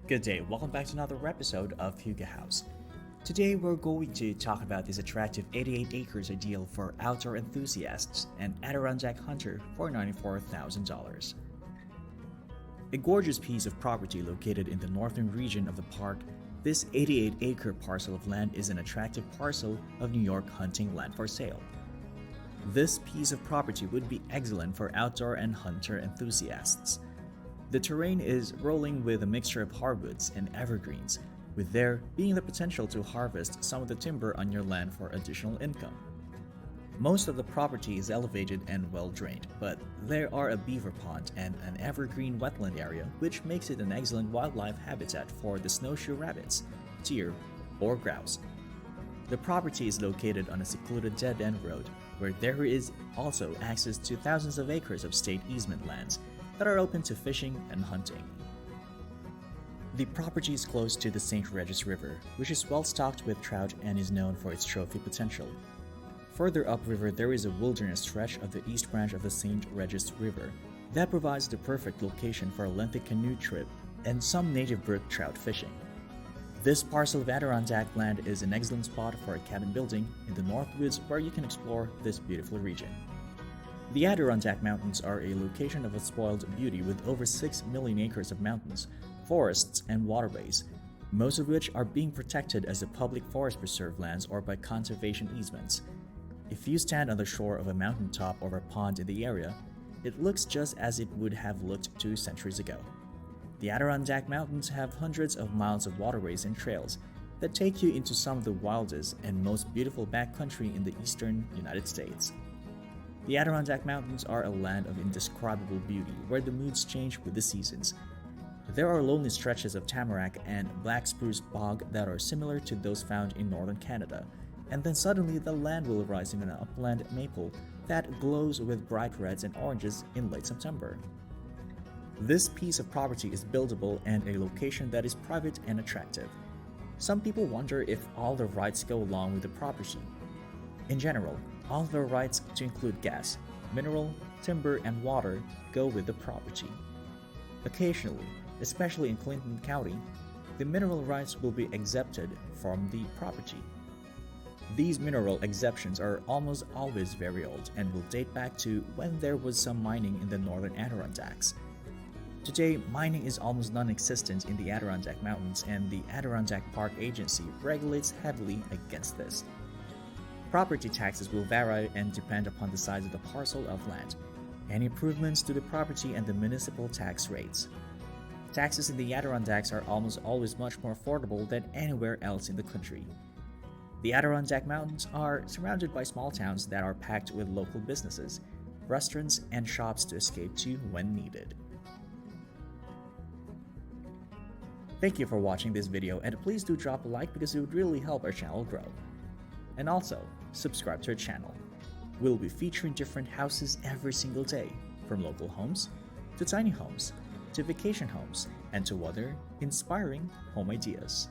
Good day, welcome back to another episode of Huga House. Today we're going to talk about this attractive 88 acres ideal for outdoor enthusiasts and Adirondack hunter for $94,000. A gorgeous piece of property located in the northern region of the park, this 88-acre parcel of land is an attractive parcel of New York hunting land for sale. This piece of property would be excellent for outdoor and hunter enthusiasts. The terrain is rolling with a mixture of hardwoods and evergreens, with there being the potential to harvest some of the timber on your land for additional income. Most of the property is elevated and well drained, but there are a beaver pond and an evergreen wetland area which makes it an excellent wildlife habitat for the snowshoe rabbits, deer, or grouse. The property is located on a secluded dead-end road where there is also access to thousands of acres of state easement lands that are open to fishing and hunting. The property is close to the St. Regis River, which is well stocked with trout and is known for its trophy potential. Further upriver, there is a wilderness stretch of the east branch of the St. Regis River that provides the perfect location for a lengthy canoe trip and some native brook trout fishing. This parcel of Adirondack land is an excellent spot for a cabin building in the Northwoods where you can explore this beautiful region. The Adirondack Mountains are a location of a spoiled beauty with over 6 million acres of mountains, forests, and waterways, most of which are being protected as a public forest preserve lands or by conservation easements. If you stand on the shore of a mountaintop or a pond in the area, it looks just as it would have looked 2 centuries ago. The Adirondack Mountains have hundreds of miles of waterways and trails that take you into some of the wildest and most beautiful backcountry in the eastern United States. The Adirondack Mountains are a land of indescribable beauty where the moods change with the seasons. There are lonely stretches of tamarack and black spruce bog that are similar to those found in northern Canada, and then suddenly the land will rise in an upland maple that glows with bright reds and oranges in late September. This piece of property is buildable and a location that is private and attractive. Some people wonder if all the rights go along with the property. In general, all the rights to include gas, mineral, timber, and water go with the property. Occasionally, especially in Clinton County, the mineral rights will be exempted from the property. These mineral exemptions are almost always very old and will date back to when there was some mining in the northern Adirondacks. Today, mining is almost non-existent in the Adirondack Mountains, and the Adirondack Park Agency regulates heavily against this. Property taxes will vary and depend upon the size of the parcel of land, and improvements to the property and the municipal tax rates. Taxes in the Adirondacks are almost always much more affordable than anywhere else in the country. The Adirondack Mountains are surrounded by small towns that are packed with local businesses, restaurants, and shops to escape to when needed. Thank you for watching this video, and please do drop a like because it would really help our channel grow. And also, subscribe to our channel. We'll be featuring different houses every single day, from local homes, to tiny homes, to vacation homes, and to other inspiring home ideas.